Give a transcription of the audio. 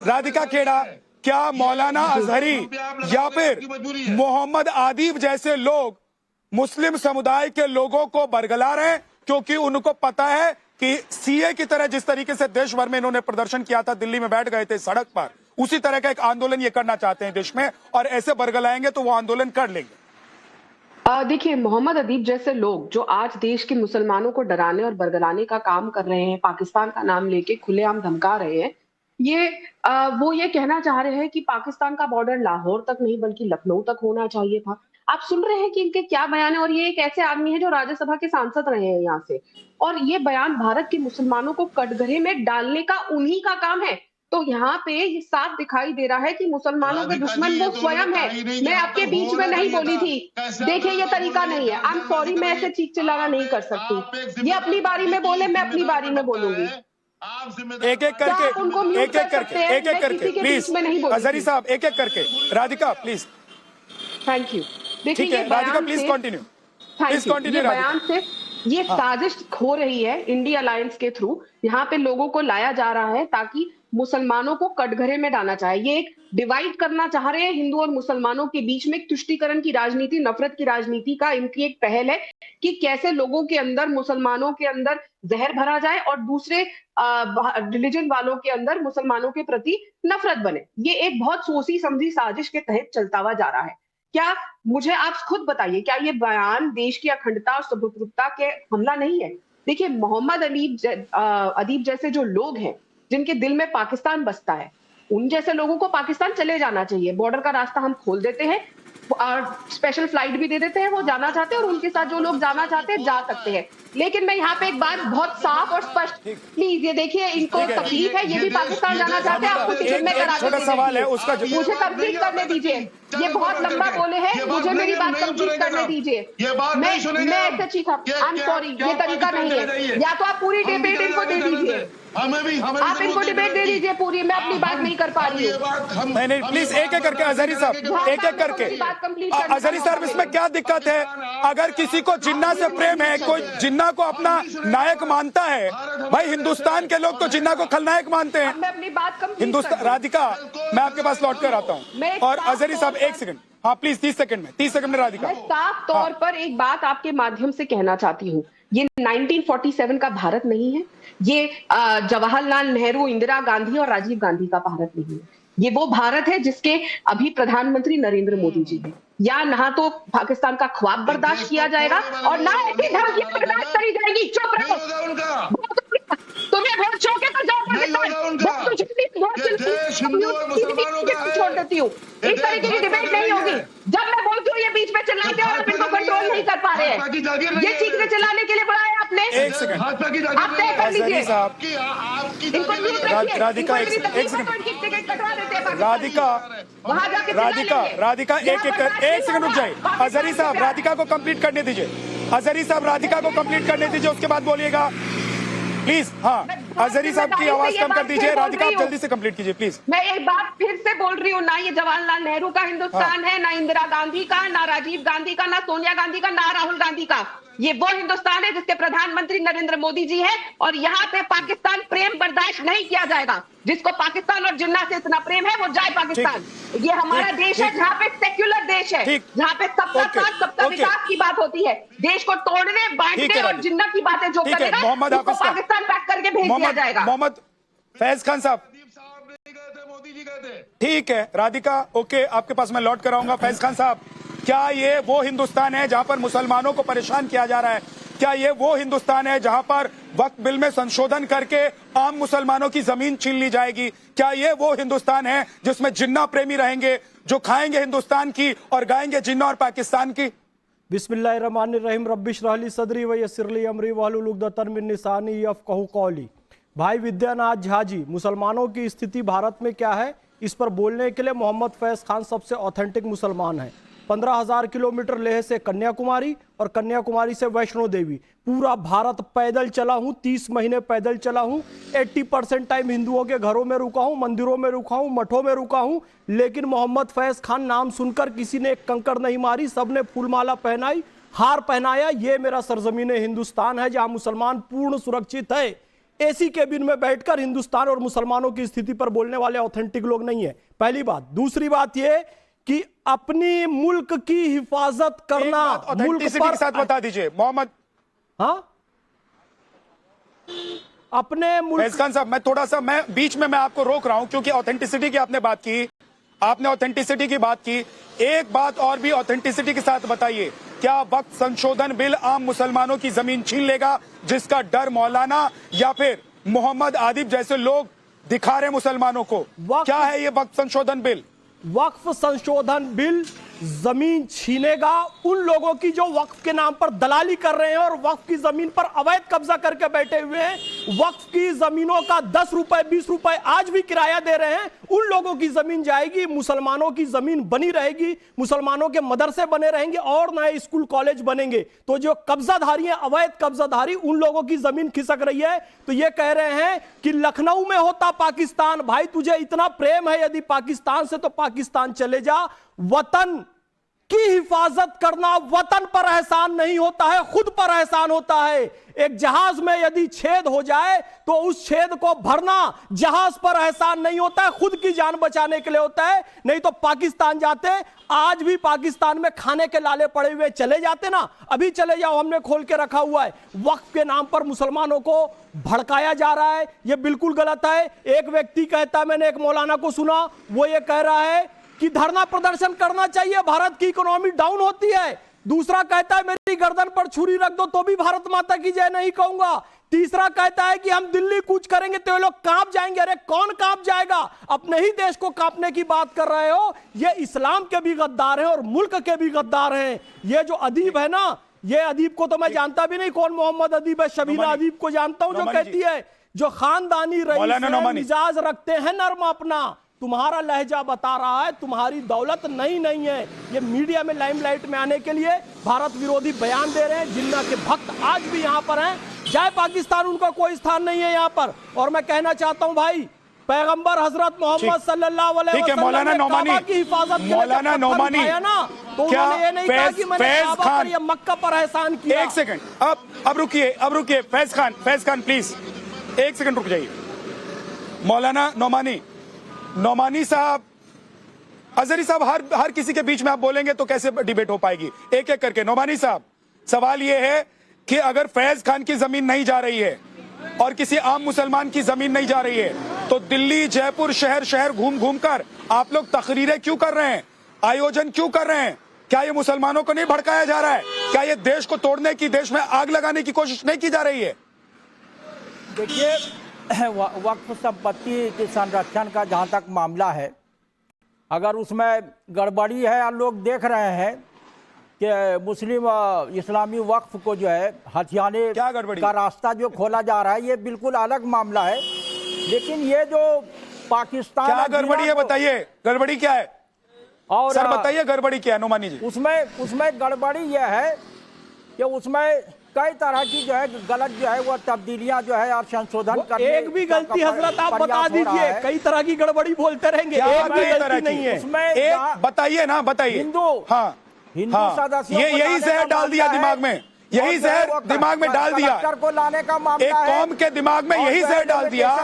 राधिका खेड़ा, क्या मौलाना अजहरी या फिर मोहम्मद आदिब जैसे लोग मुस्लिम समुदाय के लोगों को बरगला रहे हैं क्योंकि उनको पता है कि सीए की तरह जिस तरीके से देश भर में इन्होंने प्रदर्शन किया था, दिल्ली में बैठ गए थे सड़क पर, उसी तरह का एक आंदोलन ये करना चाहते हैं देश में, और ऐसे बरगलाएंगे तो वो आंदोलन कर लेंगे। देखिए, मोहम्मद अदीब जैसे लोग जो आज देश के मुसलमानों को डराने और बरगलाने का काम कर रहे हैं, पाकिस्तान का नाम लेके खुलेआम धमका रहे हैं, वो ये कहना चाह रहे हैं कि पाकिस्तान का बॉर्डर लाहौर तक नहीं बल्कि लखनऊ तक होना चाहिए था। आप सुन रहे हैं कि इनके क्या बयान है, और ये एक ऐसे आदमी है जो राज्यसभा के सांसद रहे हैं यहाँ से, और ये बयान भारत के मुसलमानों को कटघरे में डालने का उन्हीं का काम है। तो यहाँ पे ये साफ दिखाई दे रहा है कि मुसलमानों के दुश्मन वो स्वयं है। मैं आपके बीच में नहीं बोली थी, देखिए ये तरीका नहीं है। आई एम सॉरी, मैं ऐसे चीख चिल्लाना नहीं कर सकती। ये अपनी बारी में बोले, मैं अपनी बारी में बोलूंगी। एक एक करके प्लीज अजहरी साहब, एक एक करके। राधिका प्लीज। Thank you. देखिए Radhika please continue, please continue. बयान से ये साजिश हो रही है इंडिया अलायंस के थ्रू, यहाँ पे लोगों को लाया जा रहा है ताकि मुसलमानों को कटघरे में डालना चाहे। ये एक डिवाइड करना चाह रहे हैं हिंदू और मुसलमानों के बीच में, एक तुष्टीकरण की राजनीति, नफरत की राजनीति का इनकी एक पहल है कि कैसे लोगों के अंदर, मुसलमानों के अंदर जहर भरा जाए और दूसरे रिलीजन वालों के अंदर मुसलमानों के प्रति नफरत बने। ये एक बहुत सोची समझी साजिश के तहत चलता हुआ जा रहा है। क्या, मुझे आप खुद बताइए, क्या ये बयान देश की अखंडता और सार्वभौमिकता के हमला नहीं है? देखिए, मोहम्मद अदीब जैसे जो लोग हैं जिनके दिल में पाकिस्तान बसता है, उन जैसे लोगों को पाकिस्तान चले जाना चाहिए। बॉर्डर का रास्ता हम खोल देते हैं और स्पेशल फ्लाइट भी दे देते हैं, वो जाना चाहते हैं और उनके साथ जो लोग जाना चाहते हैं जा सकते हैं। लेकिन मैं यहाँ पे एक बात बहुत साफ और स्पष्ट, प्लीज ये देखिए, इनको तकलीफ है, ये भी पाकिस्तान जाना चाहते हैं, आपको टिकट में करा छोटा सवाल है उसका, मुझे कंप्लीट करने दीजिए। ये बहुत लंबा बोले हैं, मुझे मेरी बात कंप्लीट करने दीजिए। मैं ऐसे चीखा, आई एम सॉरी, ये तरीका नहीं है। या तो आप पूरी डिबेट इनको दे दीजिए, आप इनको डिबेट दे दीजिए पूरी, मैं अपनी बात नहीं कर पा रही हूँ। नहीं प्लीज एक एक करके अजहरी साहब, एक एक करके। अजहरी साहब, इसमें क्या दिक्कत है? अगर किसी को जिन्ना से प्रेम है, कोई जिन्ना को अपना नायक मानता है, भाई हिंदुस्तान के लोग तो जिन्ना को खलनायक मानते हैं। मैं अपनी बात हिंदुस्तान, राधिका मैं आपके पास लौट कर आता हूँ, और अजहरी साहब एक सेकंड, हाँ प्लीज 30 सेकंड में राधिका। मैं साफ तौर पर एक बात आपके माध्यम से कहना चाहती हूँ, ये 1947 का भारत नहीं है, ये जवाहरलाल नेहरू, इंदिरा गांधी और राजीव गांधी का भारत नहीं है। ये वो भारत है जिसके अभी प्रधानमंत्री नरेंद्र मोदी जी हैं। या ना तो पाकिस्तान का ख्वाब बर्दाश्त किया जाएगा और ना ऐसी धमकियां बर्दाश्त करी जाएगी। चुप रहो, तुम्हें वोट चौके तो जाओ, छोड़ देती हूँ। इस तरीके की डिबेट नहीं होगी। जब मैं बोलती हूँ ये बीच में चिल्लाते हैं और इनको कंट्रोल नहीं कर पा रहे हैं। ये चीख के चिल्लाने के लिए बुलाया आपने। एक सेकंड, आप तय कर लीजिए। राधिका एक सेकंड, राधिका एक सेकंड रुक जाए। अजहरी साहब राधिका को कंप्लीट करने दीजिए, अजहरी साहब राधिका को कंप्लीट करने दीजिए, उसके बाद बोलिएगा प्लीज। हाँ, अजहरी साहब की आवाज कम कर दीजिए, राधिका आप जल्दी से कंप्लीट कीजिए प्लीज। मैं एक बात फिर से बोल रही हूँ, ना ये जवाहरलाल नेहरू का हिंदुस्तान है, ना इंदिरा गांधी का, ना राजीव गांधी का, ना सोनिया गांधी का, ना राहुल गांधी का। ये वो हिंदुस्तान है जिसके प्रधानमंत्री नरेंद्र मोदी जी है, और यहाँ पे पाकिस्तान प्रेम बर्दाश्त नहीं किया जाएगा। जिसको पाकिस्तान और जिन्ना से इतना प्रेम है वो जाए पाकिस्तान। ये हमारा देश है जहाँ पे सेक्युलर देश है, जहाँ पे सबका साथ सबका विकास की बात होती है। देश को तोड़ने, बांटने और जिन्ना की बातें जो करेगा उसको पाकिस्तान पैक करके भेज दिया जाएगा। मोहम्मद फैज खान साहब, ठीक है राधिका, ओके, आपके पास मैं लौट कर आऊंगा। फैज खान साहब, क्या ये वो हिंदुस्तान है जहां पर मुसलमानों को परेशान किया जा रहा है? क्या ये वो हिंदुस्तान है जहां पर वक्फ बिल में संशोधन करके आम मुसलमानों की जमीन छीन ली जाएगी? क्या ये वो हिंदुस्तान है जिसमें जिन्ना प्रेमी रहेंगे, जो खाएंगे हिंदुस्तान की और गाएंगे जिन्ना और पाकिस्तान की? बिस्मिल्लाहिर्रहमानिर्रहीम, रब्बिश रह ली सदरी व यस्सिर ली अमरी वहलुल उक़दतन मिन लिसानी यफ़क़हू क़ौली। भाई विद्यानाथ झा जी, मुसलमानों की स्थिति भारत में क्या है, इस पर बोलने के लिए मोहम्मद फैज खान सबसे ऑथेंटिक मुसलमान है। 15,000 किलोमीटर लेह से कन्याकुमारी और कन्याकुमारी से वैष्णो देवी, पूरा भारत पैदल चला हूँ, 30 महीने पैदल चला हूँ। 80% टाइम हिंदुओं के घरों में रुका हूँ, मंदिरों में रुका हूँ, मठों में रुका हूँ, लेकिन मोहम्मद फैज खान नाम सुनकर किसी ने एक कंकड़ नहीं मारी, सबने फूलमाला पहनाई, हार पहनाया। ये मेरा सरजमीन हिंदुस्तान है जहाँ मुसलमान पूर्ण सुरक्षित है। एसी केबिन में बैठकर हिंदुस्तान और मुसलमानों की स्थिति पर बोलने वाले ऑथेंटिक लोग नहीं है। पहली बात। दूसरी बात यह कि अपनी मुल्क की हिफाजत करना, मुल्क पर के साथ बता दीजिए मोहम्मद। हाँ, अपने मुल्क। फैज खान साहब, मैं बीच में मैं आपको रोक रहा हूं क्योंकि ऑथेंटिसिटी की आपने बात की, आपने ऑथेंटिसिटी की बात की। एक बात और भी ऑथेंटिसिटी के साथ बताइए, क्या वक्फ संशोधन बिल आम मुसलमानों की जमीन छीन लेगा, जिसका डर मौलाना या फिर मोहम्मद आदिब जैसे लोग दिखा रहे मुसलमानों को? क्या है ये वक्फ संशोधन बिल? वक्फ संशोधन बिल जमीन छीनेगा उन लोगों की जो वक्फ के नाम पर दलाली कर रहे हैं और वक्फ की जमीन पर अवैध कब्जा करके बैठे हुए हैं। वक्फ की जमीनों का 10 रुपए 20 रुपए आज भी किराया दे रहे हैं, उन लोगों की जमीन जाएगी, मुसलमानों की जमीन बनी रहेगी, मुसलमानों के मदरसे बने रहेंगे और नए स्कूल कॉलेज बनेंगे। तो जो कब्जाधारी हैं, अवैध कब्जाधारी, उन लोगों की जमीन खिसक रही है। तो ये कह रहे हैं कि लखनऊ में होता पाकिस्तान, भाई तुझे इतना प्रेम है यदि पाकिस्तान से तो पाकिस्तान चले जा। वतन की हिफाजत करना वतन पर एहसान नहीं होता है, खुद पर एहसान होता है। एक जहाज में यदि छेद हो जाए तो उस छेद को भरना जहाज पर एहसान नहीं होता है, खुद की जान बचाने के लिए होता है। नहीं तो पाकिस्तान जाते, आज भी पाकिस्तान में खाने के लाले पड़े हुए, चले जाते ना, अभी चले जाओ, हमने खोल के रखा हुआ है। वक्फ के नाम पर मुसलमानों को भड़काया जा रहा है, यह बिल्कुल गलत है। एक व्यक्ति कहता, मैंने एक मौलाना को सुना, वो ये कह रहा है कि धरना प्रदर्शन करना चाहिए, भारत की इकोनॉमी डाउन होती है। दूसरा कहता है मेरी गर्दन पर छुरी रख दो तो भी भारत माता की जय नहीं कहूंगा। तीसरा कहता है कि हम दिल्ली कूच करेंगे तो ये लोग कांप जाएंगे। अरे कौन कांप जाएगा? अपने ही देश को कांपने की बात कर रहे हो। ये इस्लाम के भी गद्दार हैं और मुल्क के भी गद्दार हैं। ये जो अदीब है ना, ये अदीब को तो मैं जानता भी नहीं कौन मोहम्मद अदीब है, शबीना अदीब को जानता हूं, जो कहती है जो खानदानी रईस मिजाज रखते हैं नर्म अपना। तुम्हारा लहजा बता रहा है, तुम्हारी दौलत नहीं है। ये मीडिया में लाइमलाइट में आने के लिए भारत विरोधी बयान दे रहे हैं। जिन्ना के भक्त आज भी यहाँ पर हैं, जय पाकिस्तान, उनका कोई स्थान नहीं है यहाँ पर। और मैं कहना चाहता हूँ भाई, पैगंबर हजरत मोहम्मद सल्लल्लाहु अलैहि वसल्लम ने काबा की हिफाजत के लिए मौलाना नौमानी ना, तो उन्होंने ये नहीं कहा कि मैंने काबा पर या मक्का पर एहसान किया। एक सेकंड, अब रुकिए फैज खान प्लीज एक सेकंड रुक जाइए। मौलाना नौमानी साहब, अजहरी साहब, हर किसी के बीच में आप बोलेंगे तो कैसे डिबेट हो पाएगी? एक एक करके। नौमानी साहब, सवाल यह है कि अगर फैज खान की जमीन नहीं जा रही है और किसी आम मुसलमान की जमीन नहीं जा रही है तो दिल्ली जयपुर शहर घूम कर आप लोग तकरीरें क्यों कर रहे हैं, आयोजन क्यों कर रहे हैं? क्या ये मुसलमानों को नहीं भड़काया जा रहा है? क्या ये देश को तोड़ने की, देश में आग लगाने की कोशिश नहीं की जा रही है? देखिए, वक्फ संपत्ति के संरक्षण का जहाँ तक मामला है, अगर उसमें गड़बड़ी है और लोग देख रहे हैं कि मुस्लिम इस्लामी वक्फ को जो है हथियाने का रास्ता जो खोला जा रहा है, ये बिल्कुल अलग मामला है। लेकिन ये जो पाकिस्तान, क्या गड़बड़ी है बताइए, गड़बड़ी क्या है? और सर बताइए गड़बड़ी क्या है नौमानी जी? उसमें गड़बड़ी यह है कि उसमें कई तरह की जो है गलत जो है वो तब्दीलियां जो है और संशोधन करने। एक भी गलती हजरत आप बता दीजिए, कई तरह की गड़बड़ी बोलते रहेंगे, एक भी गलती नहीं है उसमें। एक बताइए ना, बताइए। हिंदू सदस्यों यही जहर डाल दिया दिमाग में, यही जहर दिमाग में डाल दिया, को लाने का मामला एक कौम के दिमाग में यही जहर डाल दिया।